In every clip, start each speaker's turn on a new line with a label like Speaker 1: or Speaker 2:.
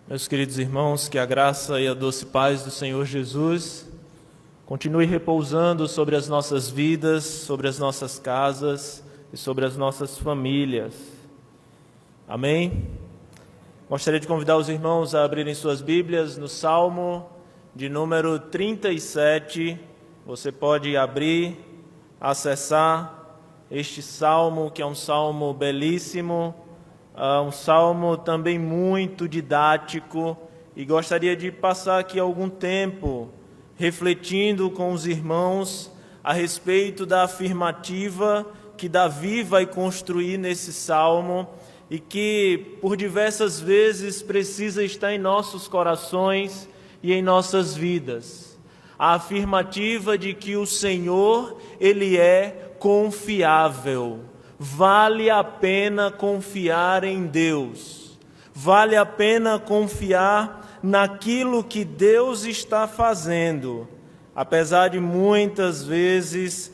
Speaker 1: Meus queridos irmãos, que a graça e a doce paz do Senhor Jesus continue repousando sobre as nossas vidas, sobre as nossas casas e sobre as nossas famílias. Amém? Gostaria de convidar os irmãos a abrirem suas Bíblias no Salmo de número 37. Você pode abrir, acessar este salmo, que é um salmo belíssimo, um salmo também muito didático, e gostaria de passar aqui algum tempo refletindo com os irmãos a respeito da afirmativa que Davi vai construir nesse salmo e que por diversas vezes precisa estar em nossos corações e em nossas vidas. A afirmativa de que o Senhor, Ele é confiável. Vale a pena confiar em Deus. Vale a pena confiar naquilo que Deus está fazendo. Apesar de muitas vezes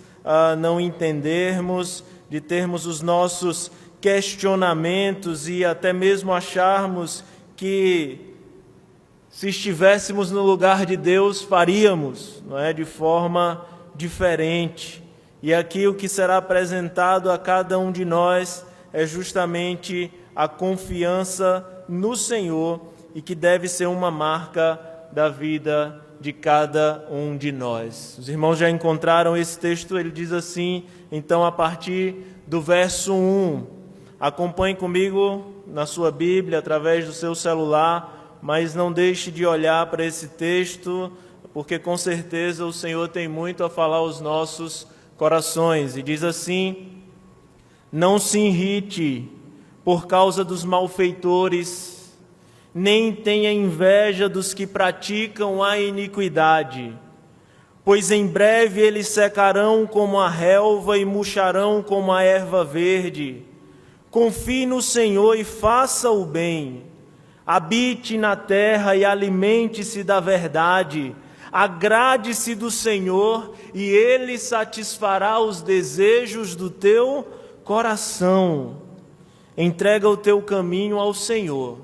Speaker 1: não entendermos, de termos os nossos questionamentos e até mesmo acharmos que se estivéssemos no lugar de Deus faríamos, não é, de forma diferente. E aqui o que será apresentado a cada um de nós é justamente a confiança no Senhor e que deve ser uma marca da vida de cada um de nós. Os irmãos já encontraram esse texto, ele diz assim, então a partir do verso 1. Acompanhe comigo na sua Bíblia, através do seu celular, mas não deixe de olhar para esse texto, porque com certeza o Senhor tem muito a falar aos nossos corações. E diz assim: não se irrite por causa dos malfeitores, nem tenha inveja dos que praticam a iniquidade, pois em breve eles secarão como a relva e murcharão como a erva verde. Confie no Senhor e faça o bem, habite na terra e alimente-se da verdade. Agrade-se do Senhor e Ele satisfará os desejos do teu coração. Entrega o teu caminho ao Senhor,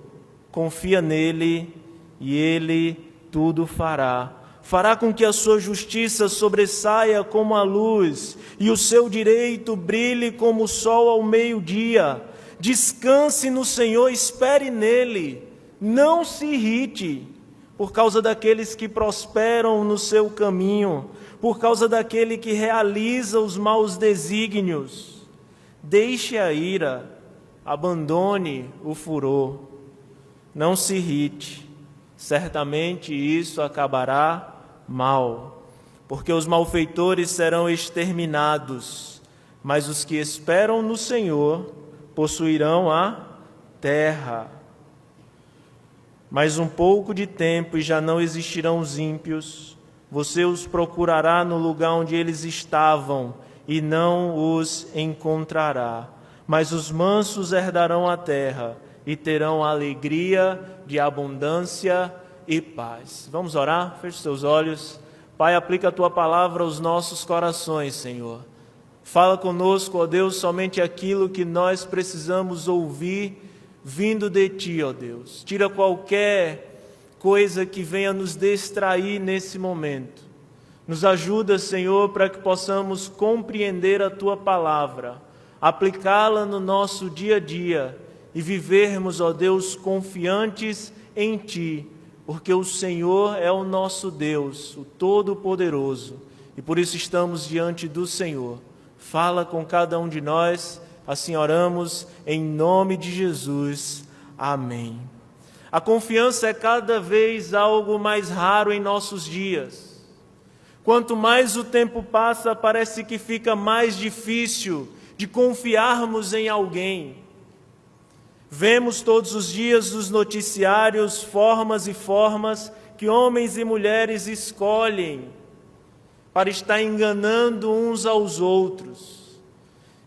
Speaker 1: confia nele e Ele tudo fará. Fará com que a sua justiça sobressaia como a luz e o seu direito brilhe como o sol ao meio-dia. Descanse no Senhor, espere nele, não se irrite por causa daqueles que prosperam no seu caminho, por causa daquele que realiza os maus desígnios. Deixe a ira, abandone o furor, não se irrite, certamente isso acabará mal, porque os malfeitores serão exterminados, mas os que esperam no Senhor possuirão a terra. Mais um pouco de tempo e já não existirão os ímpios. Você os procurará no lugar onde eles estavam e não os encontrará. Mas os mansos herdarão a terra e terão alegria de abundância e paz. Vamos orar? Feche seus olhos. Pai, aplica a Tua palavra aos nossos corações, Senhor. Fala conosco, ó Deus, somente aquilo que nós precisamos ouvir vindo de Ti, ó Deus. Tira qualquer coisa que venha nos distrair nesse momento. Nos ajuda, Senhor, para que possamos compreender a Tua palavra, aplicá-la no nosso dia a dia e vivermos, ó Deus, confiantes em Ti, porque o Senhor é o nosso Deus, o Todo-Poderoso, e por isso estamos diante do Senhor. Fala com cada um de nós. Assim oramos em nome de Jesus. Amém. A confiança é cada vez algo mais raro em nossos dias. Quanto mais o tempo passa, parece que fica mais difícil de confiarmos em alguém. Vemos todos os dias nos noticiários formas e formas que homens e mulheres escolhem para estar enganando uns aos outros.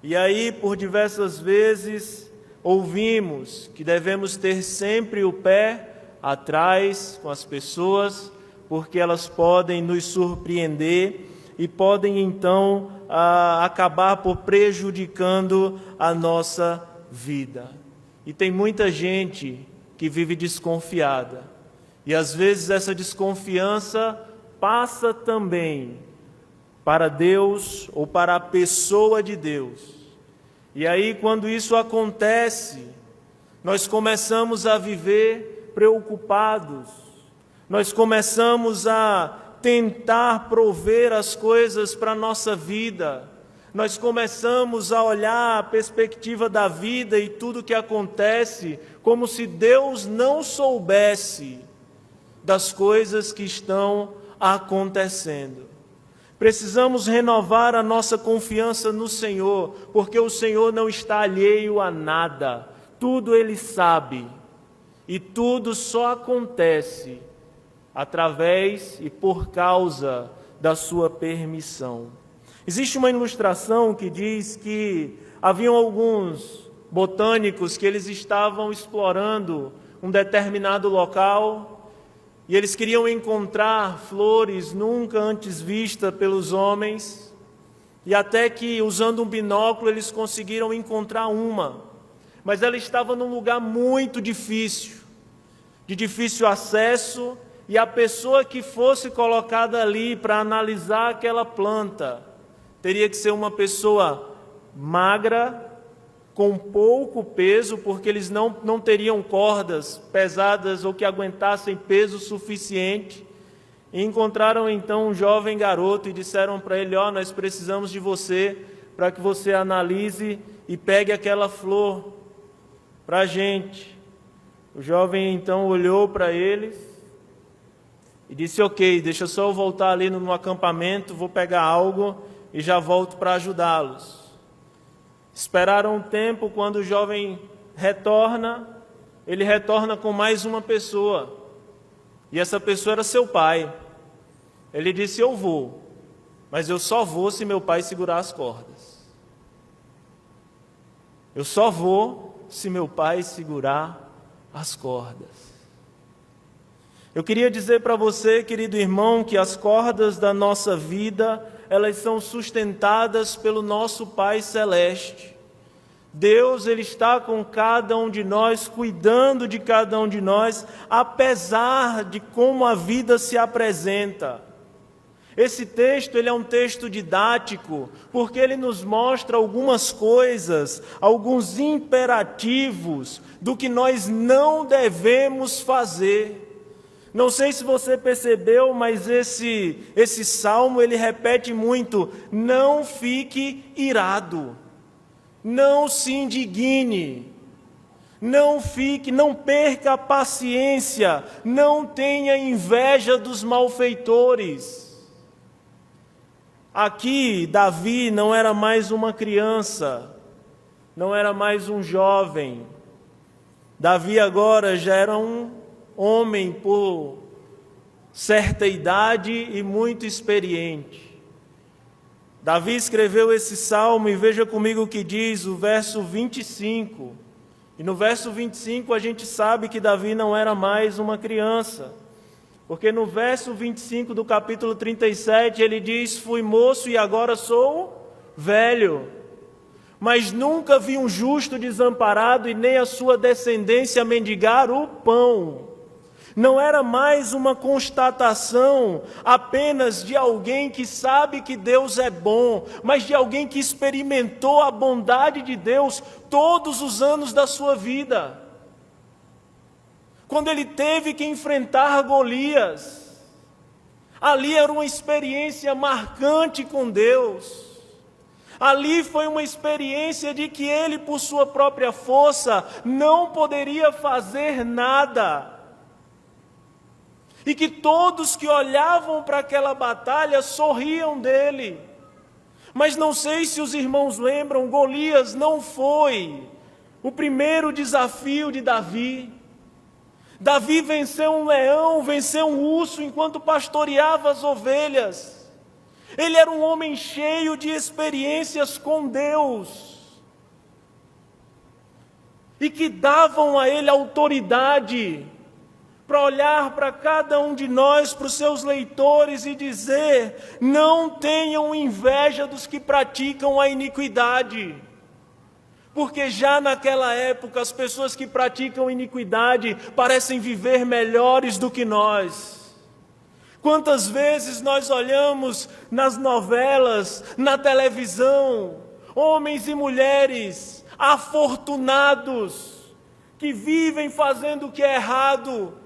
Speaker 1: E aí, por diversas vezes, ouvimos que devemos ter sempre o pé atrás com as pessoas, porque elas podem nos surpreender e podem, então, acabar por prejudicando a nossa vida. E tem muita gente que vive desconfiada. E às vezes essa desconfiança passa também para Deus ou para a pessoa de Deus. E aí, quando isso acontece, nós começamos a viver preocupados, nós começamos a tentar prover as coisas para a nossa vida, nós começamos a olhar a perspectiva da vida e tudo que acontece como se Deus não soubesse das coisas que estão acontecendo. Precisamos renovar a nossa confiança no Senhor, porque o Senhor não está alheio a nada, tudo Ele sabe, e tudo só acontece através e por causa da sua permissão. Existe uma ilustração que diz que haviam alguns botânicos que eles estavam explorando um determinado local e eles queriam encontrar flores nunca antes vistas pelos homens, e até que, usando um binóculo, eles conseguiram encontrar uma, mas ela estava num lugar muito difícil, de difícil acesso, e a pessoa que fosse colocada ali para analisar aquela planta teria que ser uma pessoa magra, com pouco peso, porque eles não teriam cordas pesadas ou que aguentassem peso suficiente. E encontraram então um jovem garoto e disseram para ele: nós precisamos de você para que você analise e pegue aquela flor para a gente. O jovem então olhou para eles e disse: ok, deixa só eu voltar ali no acampamento, vou pegar algo e já volto para ajudá-los. Esperaram um tempo. Quando o jovem retorna, ele retorna com mais uma pessoa, e essa pessoa era seu pai. Ele disse: eu vou, mas eu só vou se meu pai segurar as cordas. Eu só vou se meu pai segurar as cordas. Eu queria dizer para você, querido irmão, que as cordas da nossa vida, elas são sustentadas pelo nosso Pai Celeste. Deus, Ele está com cada um de nós, cuidando de cada um de nós, apesar de como a vida se apresenta. Esse texto, ele é um texto didático, porque ele nos mostra algumas coisas, alguns imperativos do que nós não devemos fazer. Não sei se você percebeu, mas esse salmo, ele repete muito: não fique irado, não se indigne, não perca a paciência, não tenha inveja dos malfeitores. Aqui, Davi não era mais uma criança, não era mais um jovem. Davi agora já era um homem por certa idade e muito experiente. Davi escreveu esse salmo e veja comigo o que diz o verso 25. E no verso 25 a gente sabe que Davi não era mais uma criança, porque no verso 25 do capítulo 37 ele diz: fui moço e agora sou velho, mas nunca vi um justo desamparado e nem a sua descendência mendigar o pão. Não era mais uma constatação apenas de alguém que sabe que Deus é bom, mas de alguém que experimentou a bondade de Deus todos os anos da sua vida. Quando ele teve que enfrentar Golias, ali era uma experiência marcante com Deus. Ali foi uma experiência de que ele, por sua própria força, não poderia fazer nada. E que todos que olhavam para aquela batalha sorriam dele. Mas não sei se os irmãos lembram, Golias não foi o primeiro desafio de Davi. Davi venceu um leão, venceu um urso enquanto pastoreava as ovelhas. Ele era um homem cheio de experiências com Deus, e que davam a ele autoridade para olhar para cada um de nós, para os seus leitores e dizer: não tenham inveja dos que praticam a iniquidade, Porque já naquela época as pessoas que praticam iniquidade parecem viver melhores do que nós. Quantas vezes nós olhamos nas novelas, na televisão, homens e mulheres afortunados, que vivem fazendo o que é errado,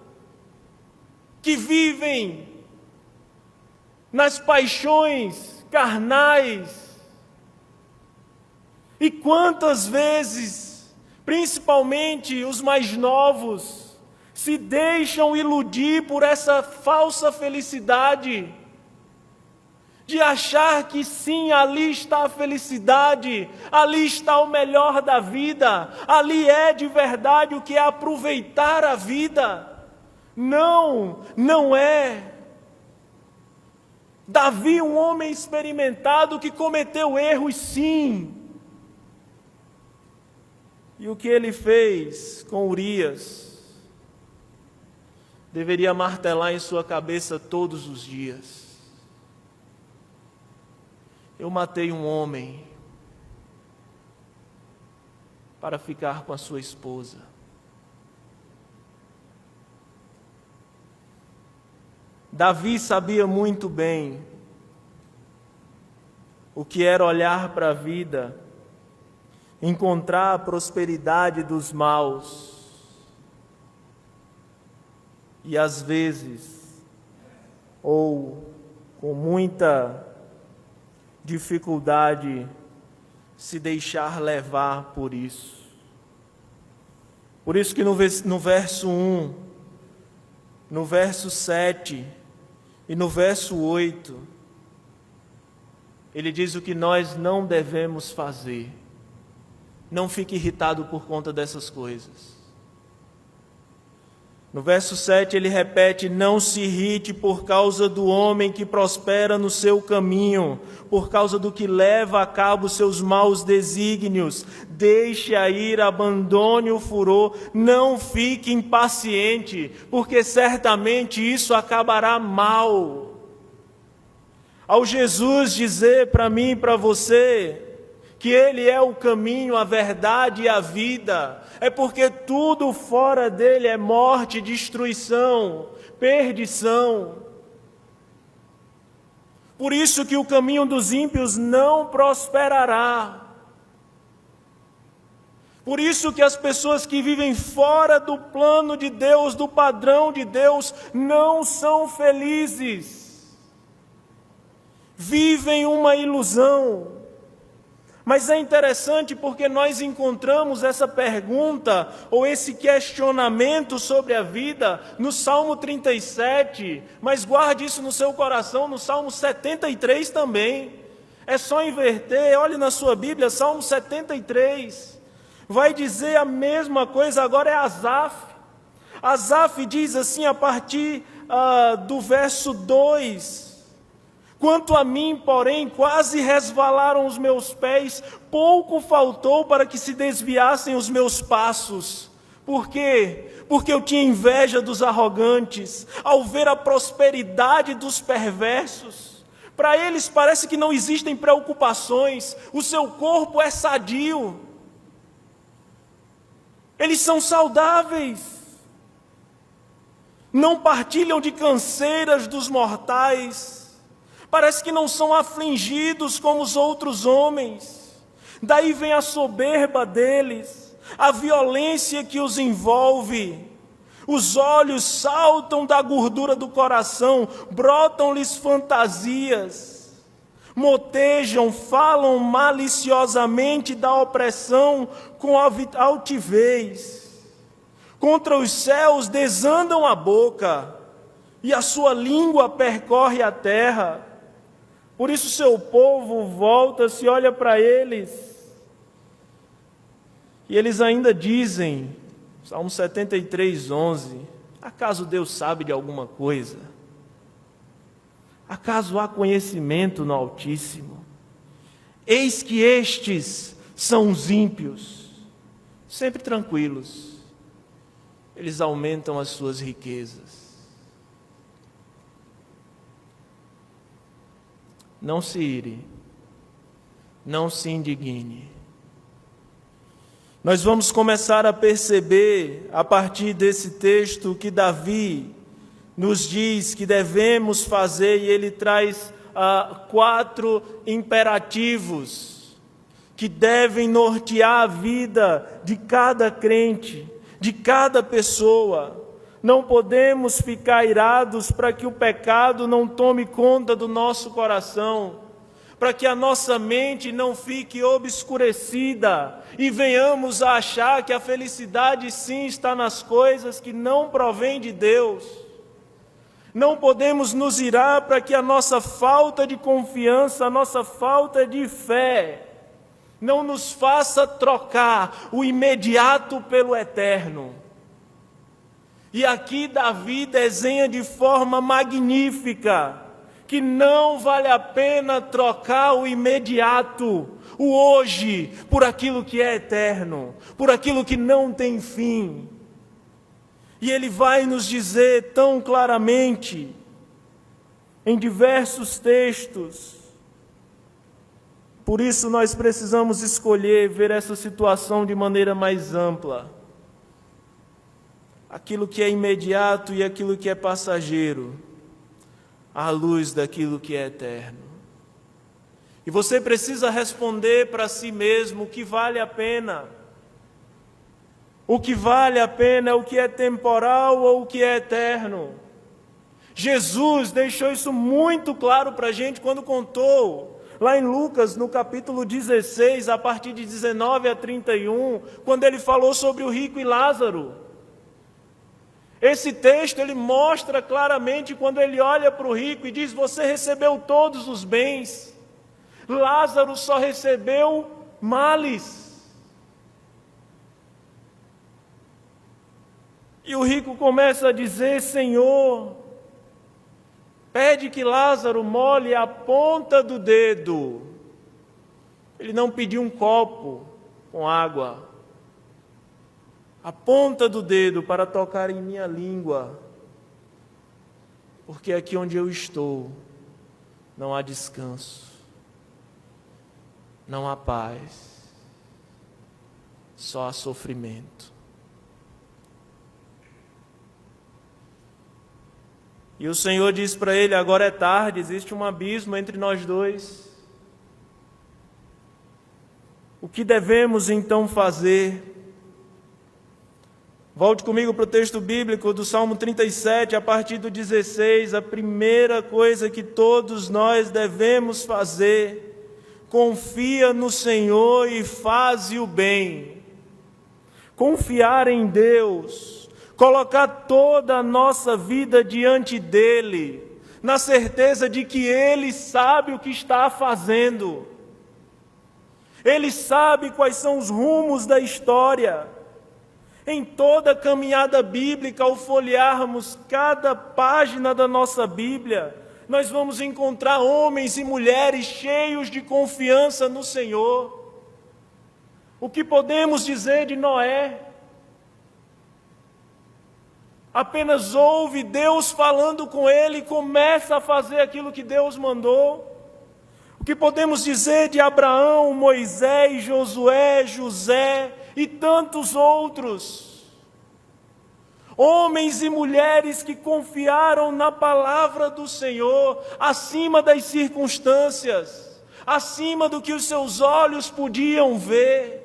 Speaker 1: que vivem nas paixões carnais. E quantas vezes, principalmente os mais novos, se deixam iludir por essa falsa felicidade, de achar que sim, ali está a felicidade, ali está o melhor da vida, ali é de verdade o que é aproveitar a vida. Não, não é. Davi, um homem experimentado que cometeu erros, sim. E o que ele fez com Urias deveria martelar em sua cabeça todos os dias. Eu matei um homem para ficar com a sua esposa. Davi sabia muito bem o que era olhar para a vida, encontrar a prosperidade dos maus e às vezes, ou com muita dificuldade, se deixar levar por isso. Por isso que no verso 1, no verso 7 e no verso 8, ele diz o que nós não devemos fazer. Não fique irritado por conta dessas coisas. No verso 7 ele repete: não se irrite por causa do homem que prospera no seu caminho, por causa do que leva a cabo seus maus desígnios. Deixe a ira, abandone o furor, não fique impaciente, porque certamente isso acabará mal. Ao Jesus dizer para mim e para você que Ele é o caminho, a verdade e a vida, é porque tudo fora dele é morte, destruição, perdição. Por isso que o caminho dos ímpios não prosperará. Por isso que as pessoas que vivem fora do plano de Deus, do padrão de Deus, não são felizes. Vivem uma ilusão. Mas é interessante porque nós encontramos essa pergunta ou esse questionamento sobre a vida no Salmo 37, mas guarde isso no seu coração, no Salmo 73 também. É só inverter, olhe na sua Bíblia, Salmo 73. Vai dizer a mesma coisa, agora é Asaf. Asaf diz assim a partir do verso 2. Quanto a mim, porém, quase resvalaram os meus pés, pouco faltou para que se desviassem os meus passos. Por quê? Porque eu tinha inveja dos arrogantes, ao ver a prosperidade dos perversos. Para eles parece que não existem preocupações, o seu corpo é sadio. Eles são saudáveis. Não partilham de canseiras dos mortais. Parece que não são afligidos como os outros homens. Daí vem a soberba deles, a violência que os envolve. Os olhos saltam da gordura do coração, brotam-lhes fantasias. Motejam, falam maliciosamente da opressão com altivez. Contra os céus desandam a boca, e a sua língua percorre a terra. Por isso seu povo volta-se, olha para eles. E eles ainda dizem, Salmo 73, 11, acaso Deus sabe de alguma coisa? Acaso há conhecimento no Altíssimo? Eis que estes são os ímpios, sempre tranquilos. Eles aumentam as suas riquezas. Não se ire, não se indigne. nós vamos começar a perceber, a partir desse texto, que Davi nos diz que devemos fazer, e ele traz 4 imperativos que devem nortear a vida de cada crente, de cada pessoa. Não podemos ficar irados para que o pecado não tome conta do nosso coração, para que a nossa mente não fique obscurecida e venhamos a achar que a felicidade sim está nas coisas que não provém de Deus. Não podemos nos irar para que a nossa falta de confiança, a nossa falta de fé, não nos faça trocar o imediato pelo eterno. E aqui Davi desenha de forma magnífica que não vale a pena trocar o imediato, o hoje, por aquilo que é eterno, por aquilo que não tem fim. E ele vai nos dizer tão claramente, em diversos textos. Por isso nós precisamos escolher ver essa situação de maneira mais ampla. Aquilo que é imediato e aquilo que é passageiro, à luz daquilo que é eterno. E você precisa responder para si mesmo o que vale a pena. O que vale a pena é o que é temporal ou o que é eterno. Jesus deixou isso muito claro para a gente quando contou, lá em Lucas, no capítulo 16, a partir de 19 a 31, quando ele falou sobre o rico e Lázaro. Esse texto ele mostra claramente quando ele olha para o rico e diz: você recebeu todos os bens, Lázaro só recebeu males. E o rico começa a dizer: Senhor, pede que Lázaro molhe a ponta do dedo. Ele não pediu um copo com água. A ponta do dedo para tocar em minha língua. Porque aqui onde eu estou, não há descanso. Não há paz. Só há sofrimento. E o Senhor diz para ele: agora é tarde, existe um abismo entre nós dois. O que devemos então fazer? Volte comigo para o texto bíblico do Salmo 37, a partir do 16. A primeira coisa que todos nós devemos fazer: confia no Senhor e faze o bem. Confiar em Deus, colocar toda a nossa vida diante dEle, na certeza de que Ele sabe o que está fazendo. Ele sabe quais são os rumos da história. Em toda a caminhada bíblica, ao folhearmos cada página da nossa Bíblia, nós vamos encontrar homens e mulheres cheios de confiança no Senhor. O que podemos dizer de Noé? Apenas ouve Deus falando com ele e começa a fazer aquilo que Deus mandou. O que podemos dizer de Abraão, Moisés, Josué, José e tantos outros? Homens e mulheres que confiaram na palavra do Senhor, acima das circunstâncias, acima do que os seus olhos podiam ver.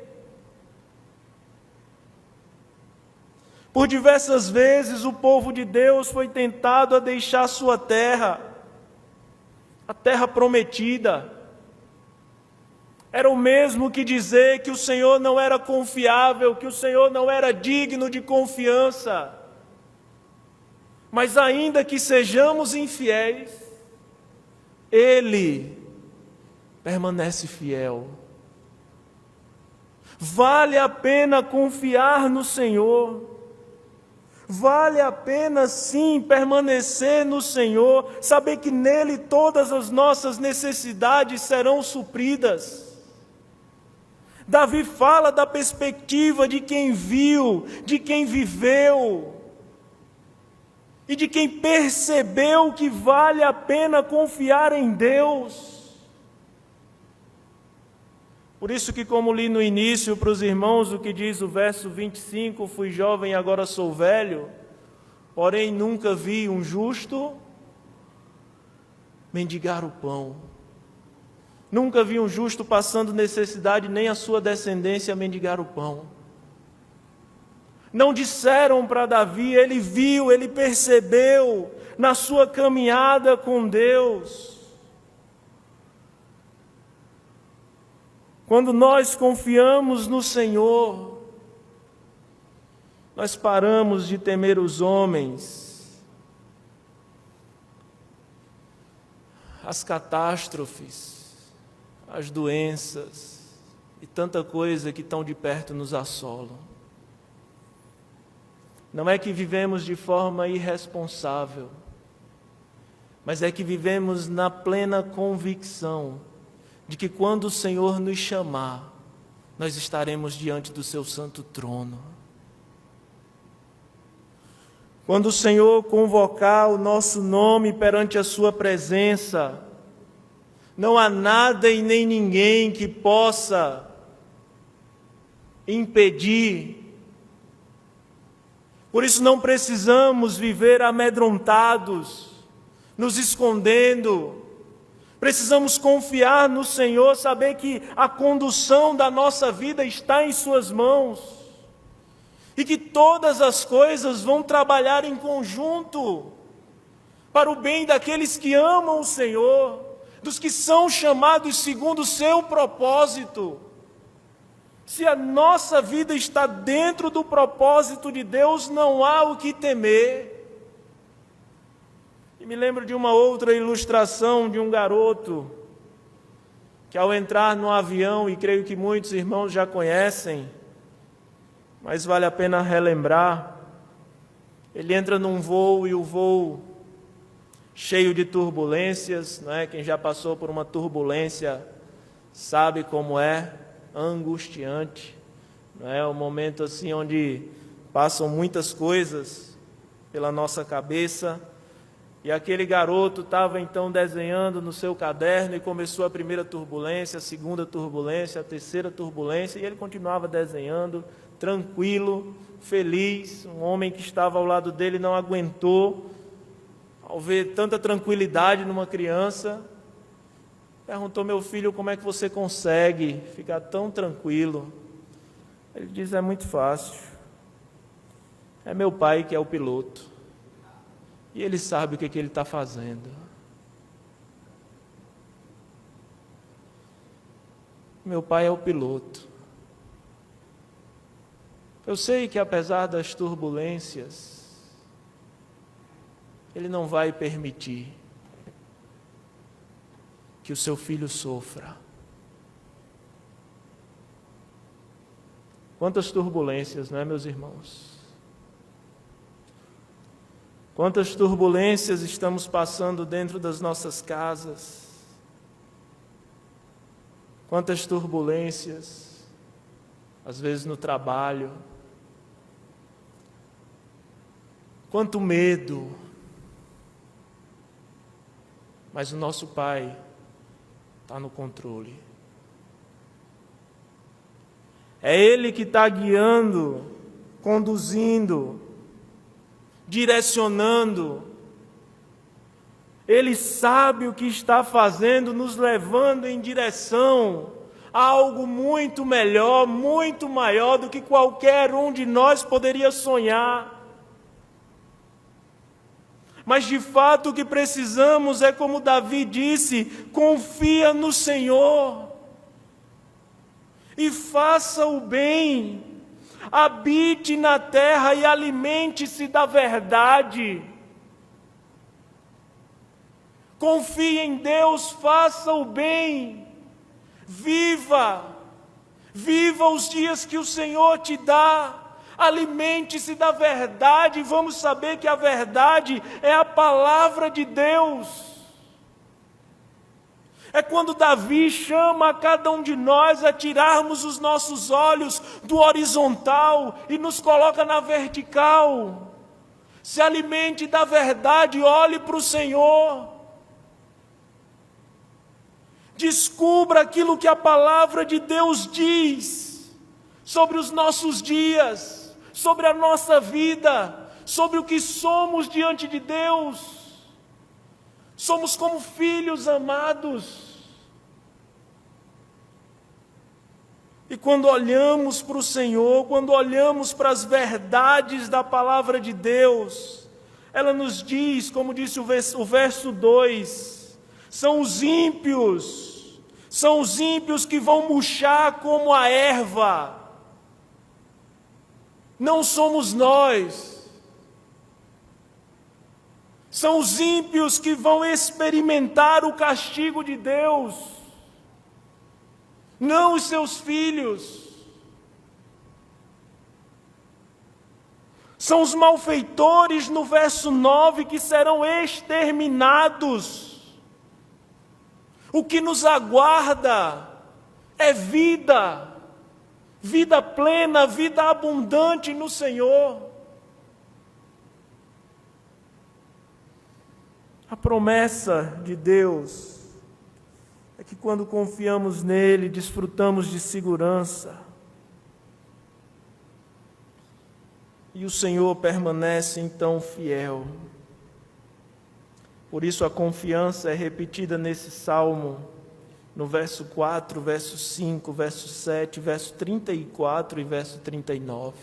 Speaker 1: Por diversas vezes o povo de Deus foi tentado a deixar sua terra, a terra prometida. Era o mesmo que dizer que o Senhor não era confiável, que o Senhor não era digno de confiança. Mas ainda que sejamos infiéis, Ele permanece fiel. Vale a pena confiar no Senhor. Vale a pena sim permanecer no Senhor, saber que nele todas as nossas necessidades serão supridas. Davi fala da perspectiva de quem viu, de quem viveu e de quem percebeu que vale a pena confiar em Deus. Por isso que, como li no início para os irmãos, o que diz o verso 25, fui jovem, agora sou velho, porém nunca vi um justo mendigar o pão. Nunca vi um justo passando necessidade, nem a sua descendência mendigar o pão. Não disseram para Davi, ele viu, ele percebeu na sua caminhada com Deus. Quando nós confiamos no Senhor, nós paramos de temer os homens, as catástrofes, as doenças e tanta coisa que tão de perto nos assolam. Não é que vivemos de forma irresponsável, mas é que vivemos na plena convicção de que quando o Senhor nos chamar, nós estaremos diante do seu santo trono. Quando o Senhor convocar o nosso nome perante a sua presença, não há nada e nem ninguém que possa impedir. Por isso não precisamos viver amedrontados, nos escondendo. Precisamos confiar no Senhor, saber que a condução da nossa vida está em suas mãos e que todas as coisas vão trabalhar em conjunto para o bem daqueles que amam o Senhor, dos que são chamados segundo o seu propósito. Se a nossa vida está dentro do propósito de Deus, não há o que temer. E me lembro de uma outra ilustração de um garoto que, ao entrar no avião, e creio que muitos irmãos já conhecem, mas vale a pena relembrar, ele entra num voo e o voo cheio de turbulências, não é? Quem já passou por uma turbulência sabe como é, angustiante, não é? Um momento assim onde passam muitas coisas pela nossa cabeça. E aquele garoto estava então desenhando no seu caderno e começou a primeira turbulência, a segunda turbulência, a terceira turbulência, e ele continuava desenhando, tranquilo, feliz. Um homem que estava ao lado dele não aguentou, ao ver tanta tranquilidade numa criança, perguntou: meu filho, como é que você consegue ficar tão tranquilo? Ele diz: é muito fácil, é meu pai que é o piloto. E ele sabe o que ele está fazendo. Meu pai é o piloto. Eu sei que apesar das turbulências, ele não vai permitir que o seu filho sofra. Quantas turbulências, não é, meus irmãos? Quantas turbulências estamos passando dentro das nossas casas? Quantas turbulências, às vezes no trabalho? Quanto medo! Mas o nosso Pai está no controle. É Ele que está guiando, conduzindo, direcionando. Ele sabe o que está fazendo, nos levando em direção a algo muito melhor, muito maior do que qualquer um de nós poderia sonhar. Mas de fato o que precisamos é, como Davi disse, confia no Senhor e faça o bem. Habite na terra e alimente-se da verdade. Confie em Deus, faça o bem. Viva os dias que o Senhor te dá. Alimente-se da verdade e vamos saber que a verdade é a palavra de Deus. É quando Davi chama a cada um de nós a tirarmos os nossos olhos do horizontal e nos coloca na vertical. Se alimente da verdade, olhe para o Senhor. Descubra aquilo que a palavra de Deus diz sobre os nossos dias, sobre a nossa vida, sobre o que somos diante de Deus. Somos como filhos amados. E quando olhamos para o Senhor, quando olhamos para as verdades da palavra de Deus, ela nos diz, como disse o verso 2, são os ímpios que vão murchar como a erva. Não somos nós. São os ímpios que vão experimentar o castigo de Deus, não os seus filhos. São os malfeitores, no verso 9, que serão exterminados. O que nos aguarda é vida, vida plena, vida abundante no Senhor. A promessa de Deus é que quando confiamos nele, desfrutamos de segurança. E o Senhor permanece então fiel. Por isso a confiança é repetida nesse salmo, no verso 4, verso 5, verso 7, verso 34 e verso 39.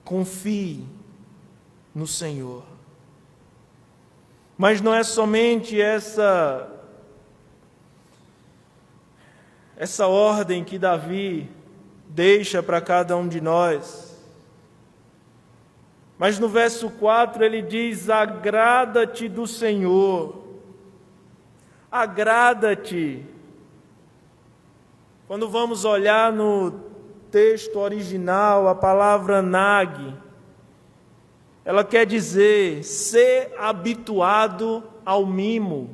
Speaker 1: Confie no Senhor. Mas não é somente essa ordem que Davi deixa para cada um de nós. Mas no verso 4 ele diz: agrada-te do Senhor. Agrada-te. Quando vamos olhar no texto original, a palavra nag, ela quer dizer ser habituado ao mimo.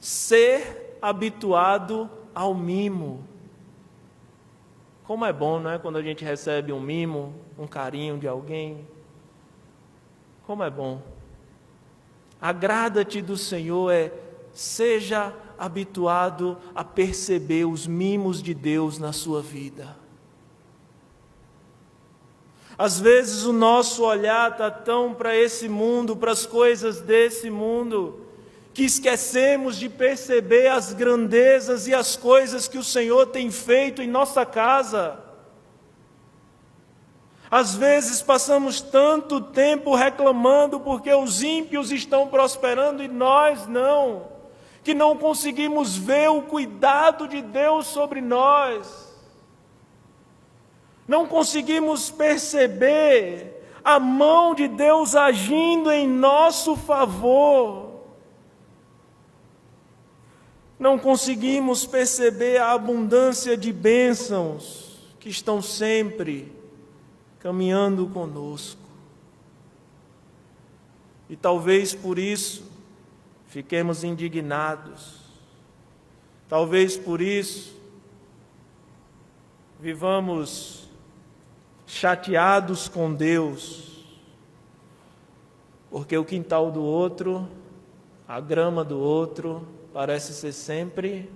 Speaker 1: Ser habituado ao mimo. Como é bom, não é? Quando a gente recebe um mimo, um carinho de alguém. Como é bom. Agrada-te do Senhor seja habituado a perceber os mimos de Deus na sua vida. Às vezes o nosso olhar está tão para esse mundo, para as coisas desse mundo, que esquecemos de perceber as grandezas e as coisas que o Senhor tem feito em nossa casa. Às vezes passamos tanto tempo reclamando porque os ímpios estão prosperando e nós não, que não conseguimos ver o cuidado de Deus sobre nós. Não conseguimos perceber a mão de Deus agindo em nosso favor. Não conseguimos perceber a abundância de bênçãos que estão sempre caminhando conosco. E talvez por isso fiquemos indignados. Talvez por isso vivamos chateados com Deus, porque o quintal do outro, a grama do outro, parece ser sempre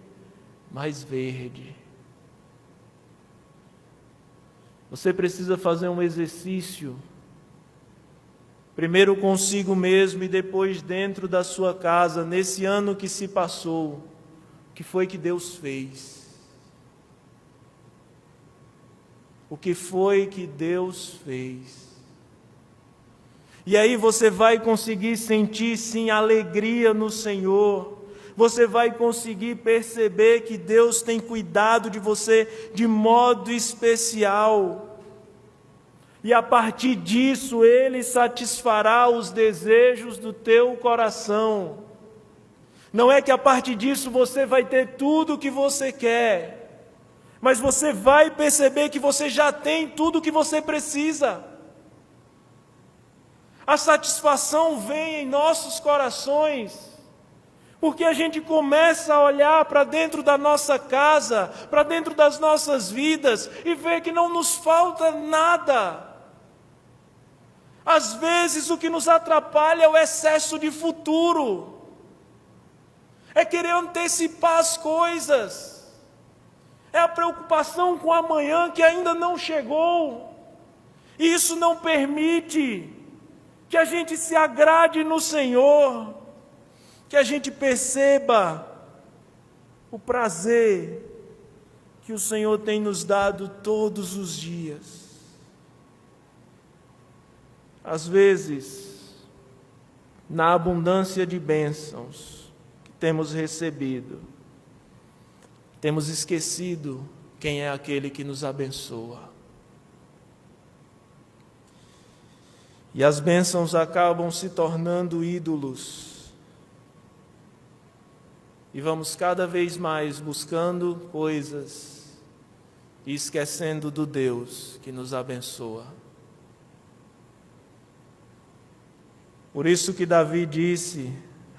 Speaker 1: mais verde. Você precisa fazer um exercício, primeiro consigo mesmo e depois dentro da sua casa, nesse ano que se passou, o que foi que Deus fez? O que foi que Deus fez? E aí você vai conseguir sentir sim alegria no Senhor. Você vai conseguir perceber que Deus tem cuidado de você de modo especial. E a partir disso Ele satisfará os desejos do teu coração. Não é que a partir disso você vai ter tudo o que você quer, mas você vai perceber que você já tem tudo o que você precisa. A satisfação vem em nossos corações, porque a gente começa a olhar para dentro da nossa casa, para dentro das nossas vidas, e ver que não nos falta nada. Às vezes o que nos atrapalha é o excesso de futuro, é querer antecipar as coisas, é a preocupação com amanhã que ainda não chegou, e isso não permite que a gente se agrade no Senhor, que a gente perceba o prazer que o Senhor tem nos dado todos os dias. Às vezes, na abundância de bênçãos que temos recebido, temos esquecido quem é aquele que nos abençoa. E as bênçãos acabam se tornando ídolos. E vamos cada vez mais buscando coisas e esquecendo do Deus que nos abençoa. Por isso que Davi disse: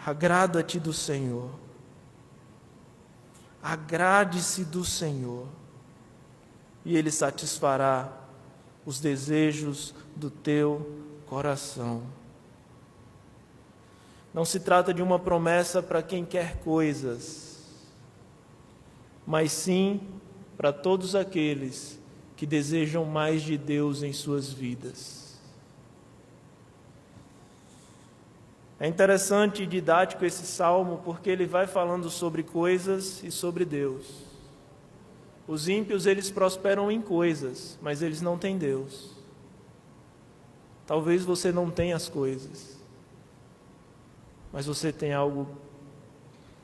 Speaker 1: agrada-te do Senhor. Agrade-se do Senhor, e Ele satisfará os desejos do teu coração. Não se trata de uma promessa para quem quer coisas, mas sim para todos aqueles que desejam mais de Deus em suas vidas. É interessante e didático esse salmo, porque ele vai falando sobre coisas e sobre Deus. Os ímpios, eles prosperam em coisas, mas eles não têm Deus. Talvez você não tenha as coisas, mas você tem algo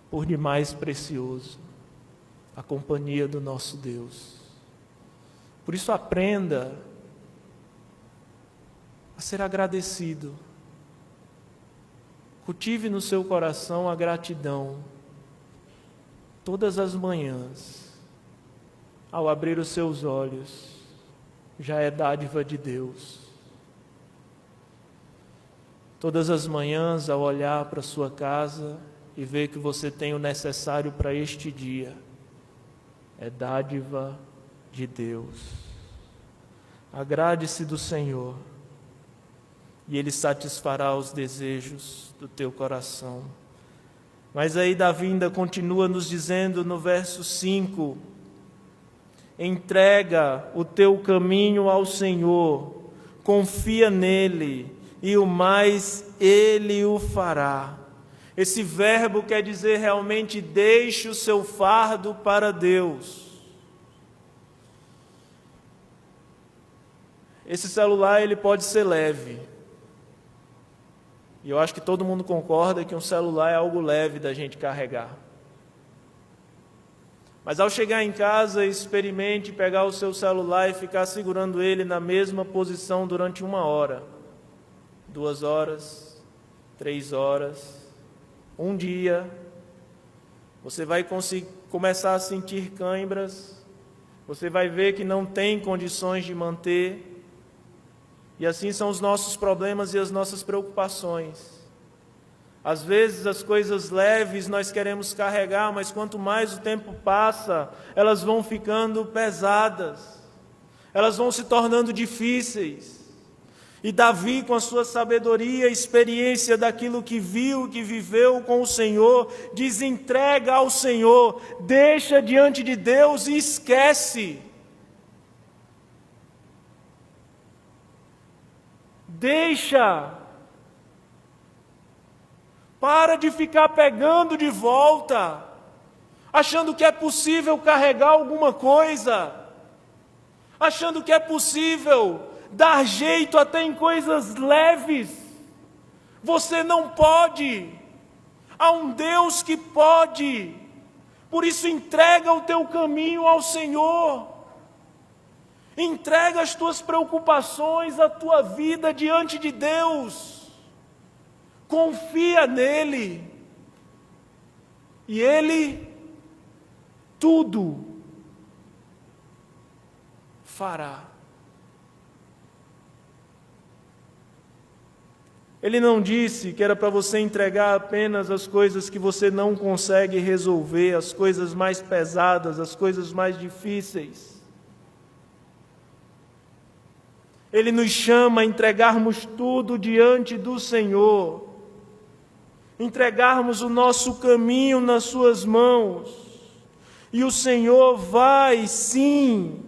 Speaker 1: por demais precioso: a companhia do nosso Deus. Por isso, aprenda a ser agradecido. Cultive no seu coração a gratidão. Todas as manhãs, ao abrir os seus olhos, já é dádiva de Deus. Todas as manhãs, ao olhar para a sua casa e ver que você tem o necessário para este dia, é dádiva de Deus. Agrade-se do Senhor, e Ele satisfará os desejos do teu coração. Mas aí Davi ainda continua nos dizendo no verso 5: entrega o teu caminho ao Senhor, confia nele, e o mais Ele o fará. Esse verbo quer dizer realmente: deixe o seu fardo para Deus. Esse celular, ele pode ser leve. E eu acho que todo mundo concorda que um celular é algo leve da gente carregar. Mas ao chegar em casa, experimente pegar o seu celular e ficar segurando ele na mesma posição durante 1 hora, 2 horas, 3 horas, um dia. Você vai começar a sentir câimbras, você vai ver que não tem condições de manter. E assim são os nossos problemas e as nossas preocupações. Às vezes as coisas leves nós queremos carregar, mas quanto mais o tempo passa, elas vão ficando pesadas, elas vão se tornando difíceis. E Davi, com a sua sabedoria e experiência daquilo que viu, que viveu com o Senhor, diz: entrega ao Senhor, deixa diante de Deus e esquece. Deixa. Para de ficar pegando de volta, achando que é possível carregar alguma coisa, achando que é possível dar jeito até em coisas leves. Você não pode. Há um Deus que pode. Por isso, entrega o teu caminho ao Senhor. Entrega as tuas preocupações, a tua vida diante de Deus. Confia nele. E Ele tudo fará. Ele não disse que era para você entregar apenas as coisas que você não consegue resolver, as coisas mais pesadas, as coisas mais difíceis. Ele nos chama a entregarmos tudo diante do Senhor, entregarmos o nosso caminho nas suas mãos, e o Senhor vai, sim,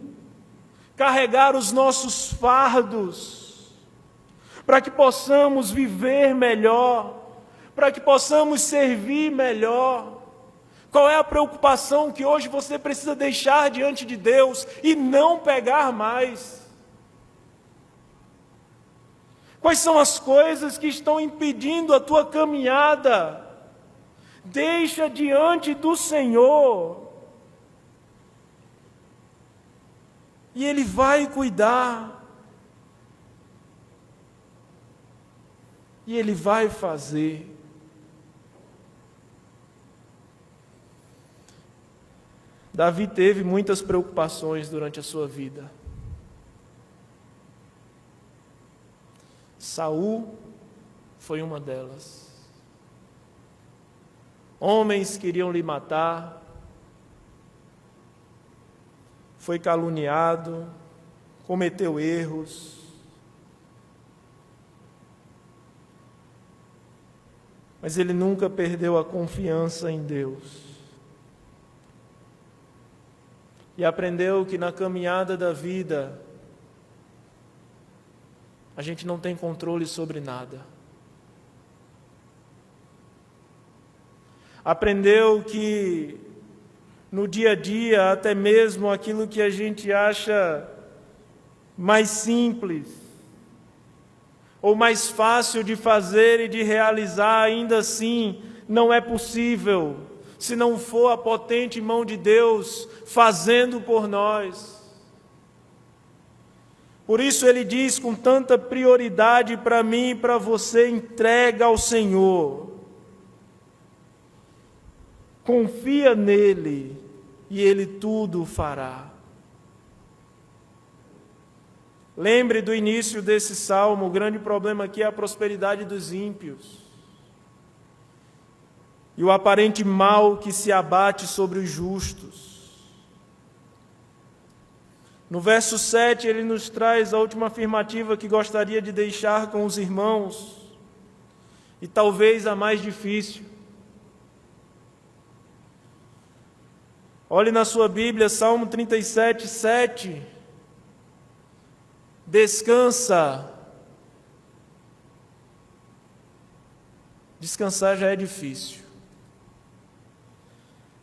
Speaker 1: carregar os nossos fardos, para que possamos viver melhor, para que possamos servir melhor. Qual é a preocupação que hoje você precisa deixar diante de Deus e não pegar mais? Quais são as coisas que estão impedindo a tua caminhada? Deixa diante do Senhor. E Ele vai cuidar. E Ele vai fazer. Davi teve muitas preocupações durante a sua vida. Saul foi uma delas. Homens queriam lhe matar. Foi caluniado, cometeu erros. Mas ele nunca perdeu a confiança em Deus. E aprendeu que na caminhada da vida, a gente não tem controle sobre nada. Aprendeu que no dia a dia, até mesmo aquilo que a gente acha mais simples, ou mais fácil de fazer e de realizar, ainda assim não é possível, se não for a potente mão de Deus fazendo por nós. Por isso ele diz com tanta prioridade para mim e para você: entrega ao Senhor. Confia nele e Ele tudo fará. Lembre do início desse salmo, o grande problema aqui é a prosperidade dos ímpios e o aparente mal que se abate sobre os justos. No verso 7 ele nos traz a última afirmativa que gostaria de deixar com os irmãos, e talvez a mais difícil. Olhe na sua Bíblia, Salmo 37, 7. Descansa. Descansar já é difícil.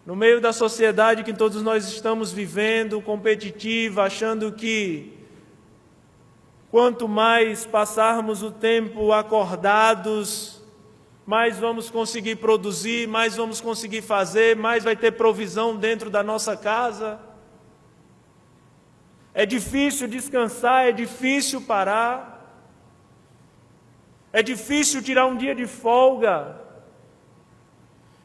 Speaker 1: No meio da sociedade que todos nós estamos vivendo, competitiva, achando que quanto mais passarmos o tempo acordados, mais vamos conseguir produzir, mais vamos conseguir fazer, mais vai ter provisão dentro da nossa casa. É difícil descansar, é difícil parar, é difícil tirar um dia de folga.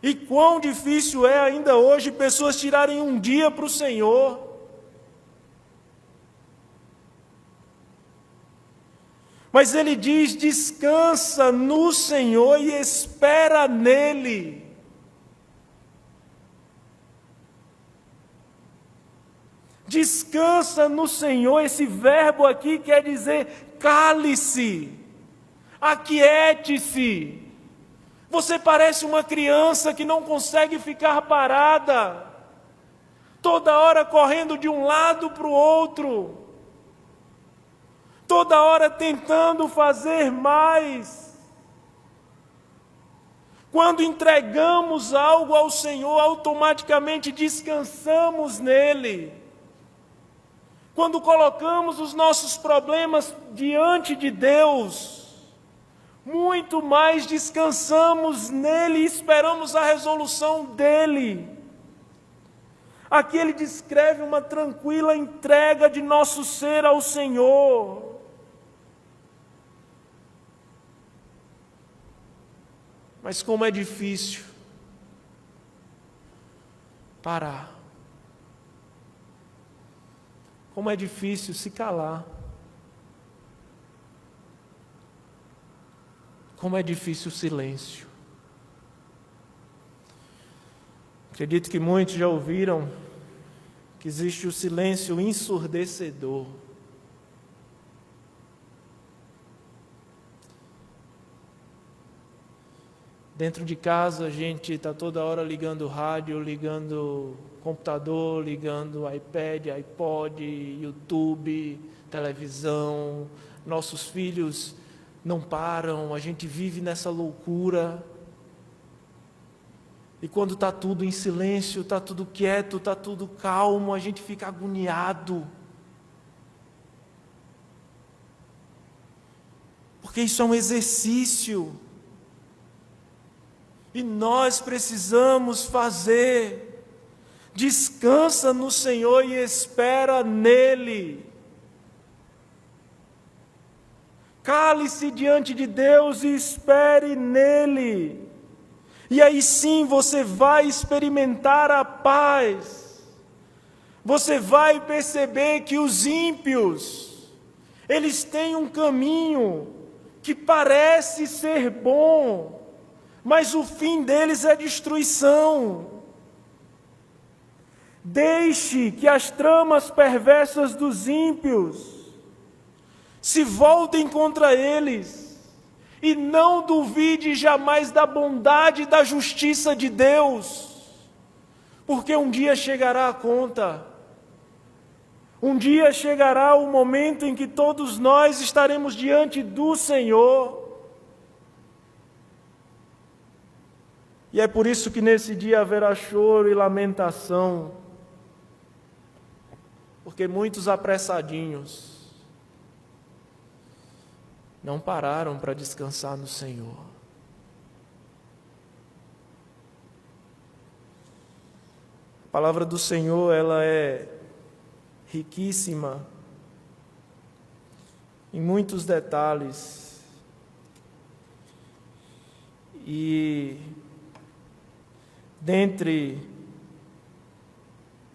Speaker 1: E quão difícil é ainda hoje pessoas tirarem um dia para o Senhor. Mas ele diz: descansa no Senhor e espera nele. Descansa no Senhor, esse verbo aqui quer dizer cale-se, aquiete-se. Você parece uma criança que não consegue ficar parada, toda hora correndo de um lado para o outro, toda hora tentando fazer mais. Quando entregamos algo ao Senhor, automaticamente descansamos nele. Quando colocamos os nossos problemas diante de Deus, muito mais descansamos nele e esperamos a resolução dele. Aqui ele descreve uma tranquila entrega de nosso ser ao Senhor. Mas como é difícil parar. Como é difícil se calar. Como é difícil o silêncio. Acredito que muitos já ouviram que existe o silêncio ensurdecedor. Dentro de casa a gente está toda hora ligando o rádio, ligando o computador, ligando o iPad, iPod, YouTube, televisão. Nossos filhos não param, a gente vive nessa loucura. E quando está tudo em silêncio, está tudo quieto, está tudo calmo, a gente fica agoniado. Porque isso é um exercício. E nós precisamos fazer. Descansa no Senhor e espera nele. Cale-se diante de Deus e espere nele. E aí sim você vai experimentar a paz. Você vai perceber que os ímpios, eles têm um caminho que parece ser bom, mas o fim deles é destruição. Deixe que as tramas perversas dos ímpios se voltem contra eles. E não duvide jamais da bondade e da justiça de Deus, porque um dia chegará a conta. Um dia chegará o momento em que todos nós estaremos diante do Senhor. E é por isso que nesse dia haverá choro e lamentação, porque muitos apressadinhos não pararam para descansar no Senhor. A palavra do Senhor, ela é riquíssima em muitos detalhes. E dentre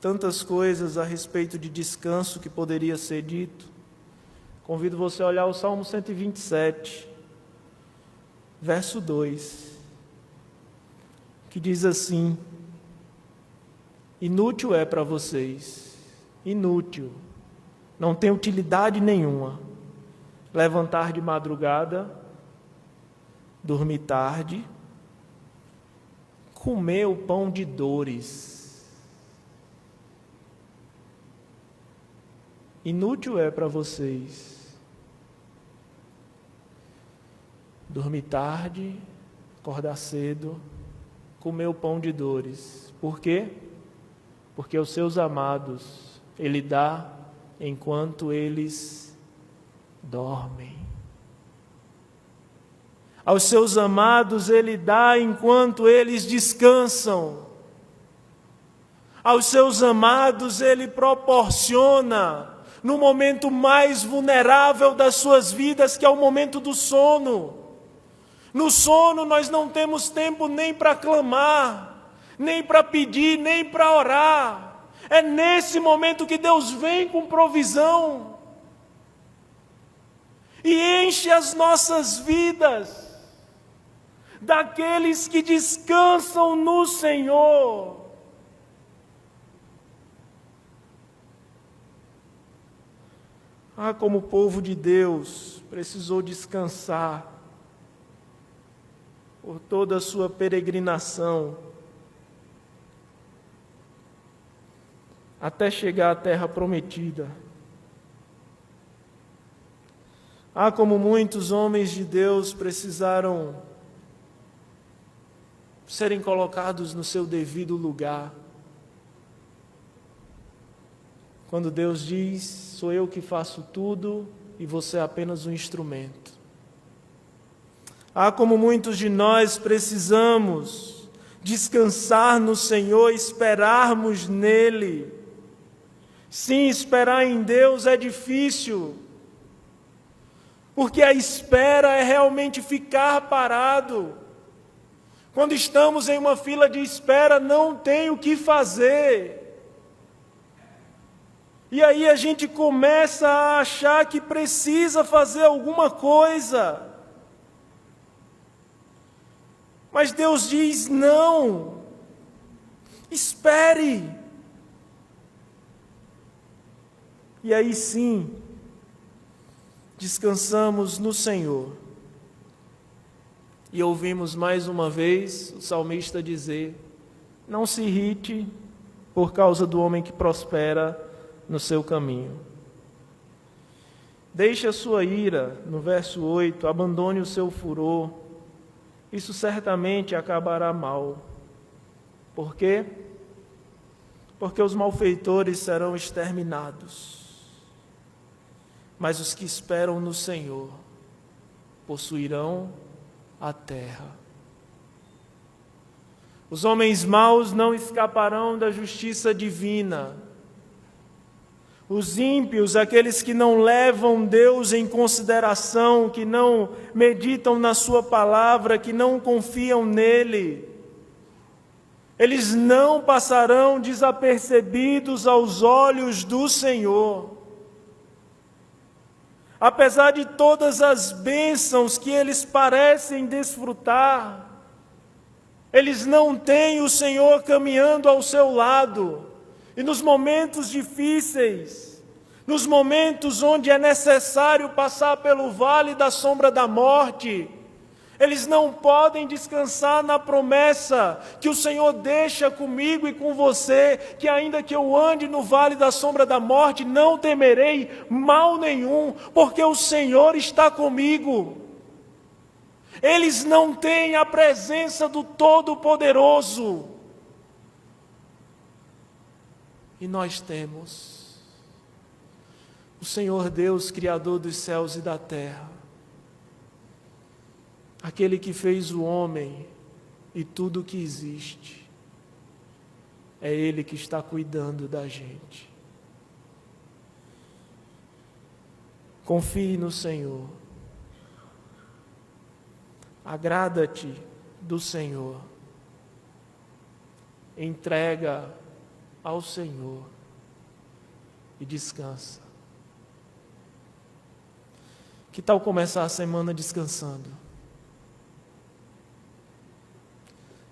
Speaker 1: tantas coisas a respeito de descanso que poderia ser dito, convido você a olhar o Salmo 127, verso 2, que diz assim: inútil é para vocês, inútil, não tem utilidade nenhuma, levantar de madrugada, dormir tarde, comer o pão de dores. Inútil é para vocês dormir tarde, acordar cedo, comer o pão de dores. Por quê? Porque aos seus amados Ele dá enquanto eles dormem. Aos seus amados Ele dá enquanto eles descansam. Aos seus amados Ele proporciona no momento mais vulnerável das suas vidas, que é o momento do sono. No sono nós não temos tempo nem para clamar, nem para pedir, nem para orar. É nesse momento que Deus vem com provisão e enche as nossas vidas daqueles que descansam no Senhor. Ah, como o povo de Deus precisou descansar por toda a sua peregrinação até chegar à terra prometida. Ah, como muitos homens de Deus precisaram serem colocados no seu devido lugar. Quando Deus diz: sou eu que faço tudo e você é apenas um instrumento. Ah, como muitos de nós precisamos descansar no Senhor, esperarmos nele. Sim, esperar em Deus é difícil, porque a espera é realmente ficar parado. Quando estamos em uma fila de espera, não tem o que fazer. E aí a gente começa a achar que precisa fazer alguma coisa. Mas Deus diz: não, espere. E aí sim, descansamos no Senhor. E ouvimos mais uma vez o salmista dizer: não se irrite por causa do homem que prospera no seu caminho. Deixe a sua ira, no verso 8, abandone o seu furor, isso certamente acabará mal. Por quê? Porque os malfeitores serão exterminados, mas os que esperam no Senhor possuirão a terra. Os homens maus não escaparão da justiça divina. Os ímpios, aqueles que não levam Deus em consideração, que não meditam na sua palavra, que não confiam nele, eles não passarão desapercebidos aos olhos do Senhor. Apesar de todas as bênçãos que eles parecem desfrutar, eles não têm o Senhor caminhando ao seu lado. E nos momentos difíceis, nos momentos onde é necessário passar pelo vale da sombra da morte, eles não podem descansar na promessa que o Senhor deixa comigo e com você, que ainda que eu ande no vale da sombra da morte, não temerei mal nenhum, porque o Senhor está comigo. Eles não têm a presença do Todo-Poderoso. E nós temos o Senhor Deus, Criador dos céus e da terra, aquele que fez o homem e tudo o que existe. É Ele que está cuidando da gente. Confie no Senhor. Agrada-te do Senhor. Entrega ao Senhor e descansa. Que tal começar a semana descansando?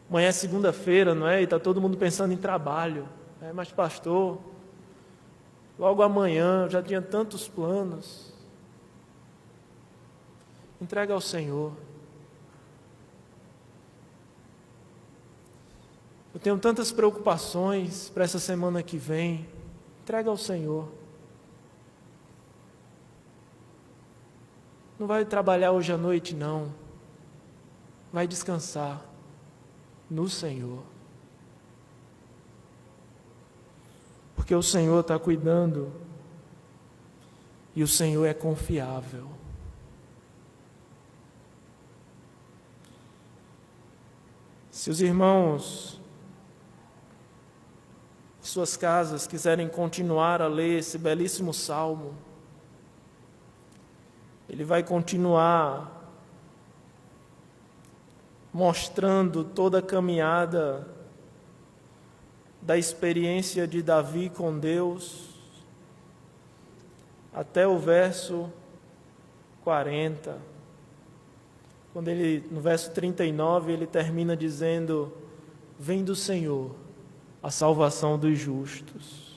Speaker 1: Amanhã é segunda-feira, não é? E está todo mundo pensando em trabalho. Mas pastor, logo amanhã eu já tinha tantos planos. Entrega ao Senhor. Eu tenho tantas preocupações para essa semana que vem. Entrega ao Senhor. Não vai trabalhar hoje à noite, não. Vai descansar no Senhor. Porque o Senhor está cuidando e o Senhor é confiável. Se os irmãos em suas casas quiserem continuar a ler esse belíssimo salmo, ele vai continuar mostrando toda a caminhada da experiência de Davi com Deus, até o verso 40, quando ele, no verso 39, ele termina dizendo: vem do Senhor a salvação dos justos.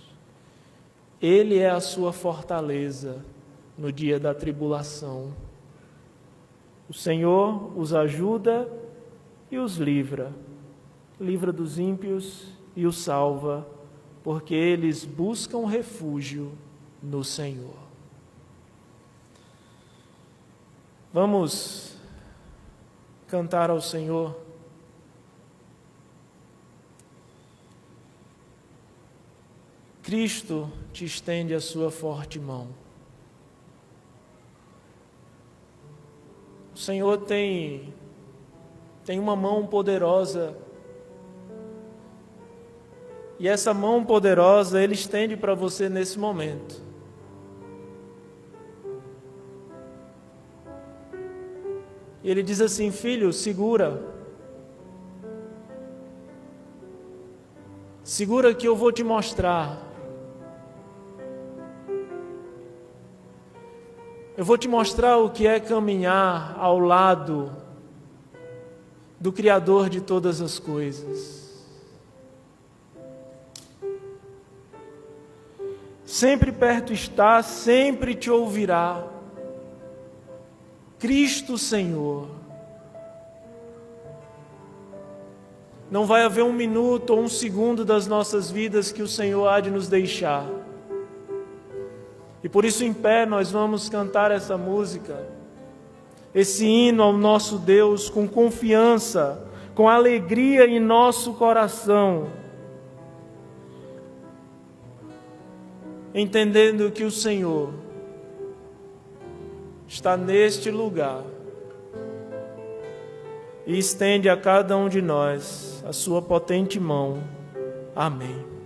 Speaker 1: Ele é a sua fortaleza no dia da tribulação. O Senhor os ajuda e os livra. Livra dos ímpios e os salva, porque eles buscam refúgio no Senhor. Vamos cantar ao Senhor. Cristo te estende a sua forte mão. O Senhor tem uma mão poderosa. E essa mão poderosa Ele estende para você nesse momento. E Ele diz assim: filho, segura. Segura que eu vou te mostrar. Eu vou te mostrar o que é caminhar ao lado do Criador de todas as coisas. Sempre perto está, sempre te ouvirá. Cristo Senhor. Não vai haver um minuto ou um segundo das nossas vidas que o Senhor há de nos deixar. E por isso, em pé, nós vamos cantar essa música, esse hino ao nosso Deus, com confiança, com alegria em nosso coração, entendendo que o Senhor está neste lugar e estende a cada um de nós a sua potente mão. Amém.